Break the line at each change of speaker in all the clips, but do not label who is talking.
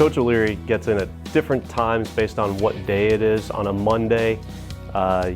Coach O'Leary gets in at different times based on what day it is. On a Monday,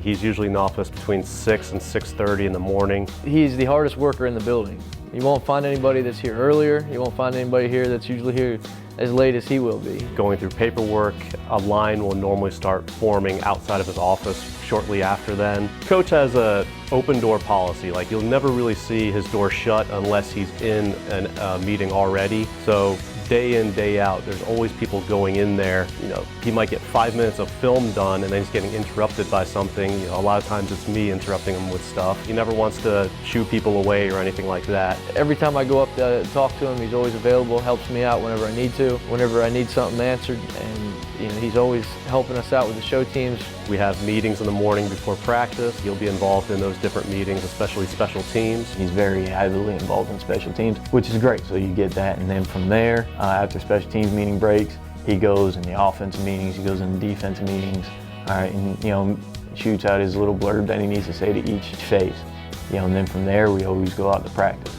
he's usually in the office between 6 and 6:30 in the morning.
He's the hardest worker in the building. You won't find anybody that's here earlier. You won't find anybody here that's usually here as late as he will be.
Going through paperwork, a line will normally start forming outside of his office shortly after then. Coach has a open door policy. Like, you'll never really see his door shut unless he's in a meeting already. So day in, day out, there's always people going in there. You know, he might get 5 minutes of film done and then he's getting interrupted by something. You know, a lot of times it's me interrupting him with stuff. He never wants to shoo people away or anything like that.
Every time I go up to talk to him, he's always available, helps me out whenever I need to, whenever I need something answered, and you know, he's always helping us out with the show teams.
We have meetings in the morning before practice. He'll be involved in those different meetings, especially special teams.
He's very heavily involved in special teams, which is great. So you get that, and then from there, after special teams meeting breaks, he goes in the offensive meetings, he goes in the defensive meetings, all right, and you know, shoots out his little blurb that he needs to say to each phase. You know, and then from there, we always go out to practice.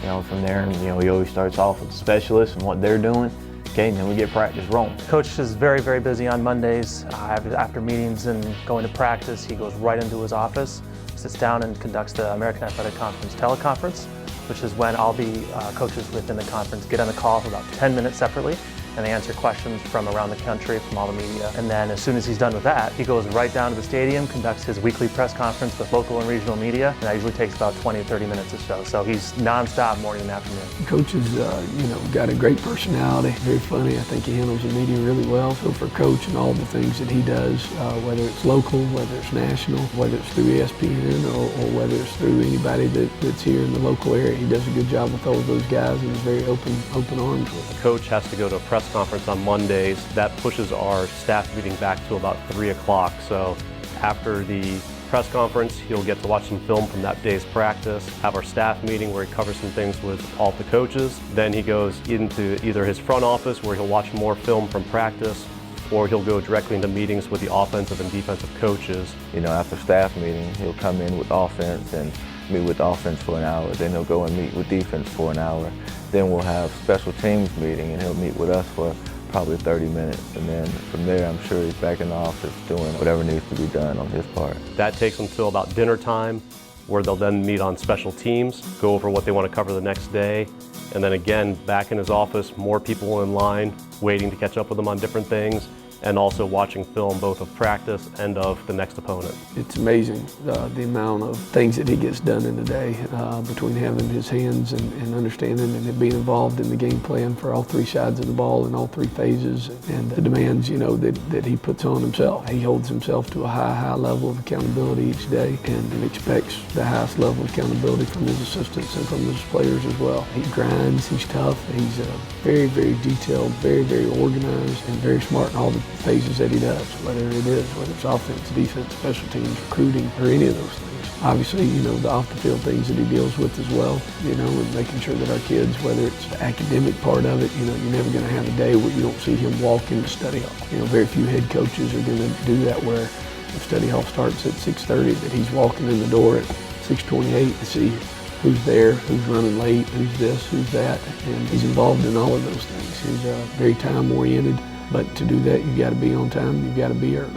You know, from there, you know, he always starts off with the specialists and what they're doing. Okay, and then we get practice rolling.
Coach is very, very busy on Mondays. After meetings and going to practice, he goes right into his office, sits down and conducts the American Athletic Conference teleconference, which is when all the coaches within the conference get on the call for about 10 minutes separately, and they answer questions from around the country, from all the media. And then as soon as he's done with that, he goes right down to the stadium, conducts his weekly press conference with local and regional media, and that usually takes about 20 to 30 minutes or so. So he's nonstop morning and afternoon.
Coach has, you know, got a great personality, very funny. I think he handles the media really well. So for Coach and all the things that he does, whether it's local, whether it's national, whether it's through ESPN or whether it's through anybody that's here in the local area, he does a good job with all of those guys and is very open arms with them.
Coach has to go to a press conference on Mondays. That pushes our staff meeting back to about 3 o'clock. So after the press conference, he'll get to watch some film from that day's practice, have our staff meeting where he covers some things with all the coaches. Then he goes into either his front office where he'll watch more film from practice, or he'll go directly into meetings with the offensive and defensive coaches.
You know, after staff meeting, he'll come in with offense and meet with offense for an hour. Then he'll go and meet with defense for an hour. Then we'll have special teams meeting and he'll meet with us for probably 30 minutes. And then from there, I'm sure he's back in the office doing whatever needs to be done on his part.
That takes until about dinner time, where they'll then meet on special teams, go over what they want to cover the next day. And then again, back in his office, more people in line, waiting to catch up with him on different things, and also watching film both of practice and of the next opponent.
It's amazing the amount of things that he gets done in a day between having his hands and understanding and being involved in the game plan for all three sides of the ball in all three phases, and the demands, you know, that he puts on himself. He holds himself to a high level of accountability each day and expects the highest level of accountability from his assistants and from his players as well. He grinds, he's tough, he's very, very detailed, very, very organized, and very smart in all the phases that he does, whether it's offense, defense, special teams, recruiting, or any of those things. Obviously, you know, the off-the-field things that he deals with as well, you know, and making sure that our kids, whether it's the academic part of it, you know, you're never going to have a day where you don't see him walk into study hall. You know, very few head coaches are going to do that, where if study hall starts at 6:30, that he's walking in the door at 6:28 to see who's there, who's running late, who's this, who's that, and he's involved in all of those things. He's very time-oriented. But to do that, you've got to be on time, you've got to be early.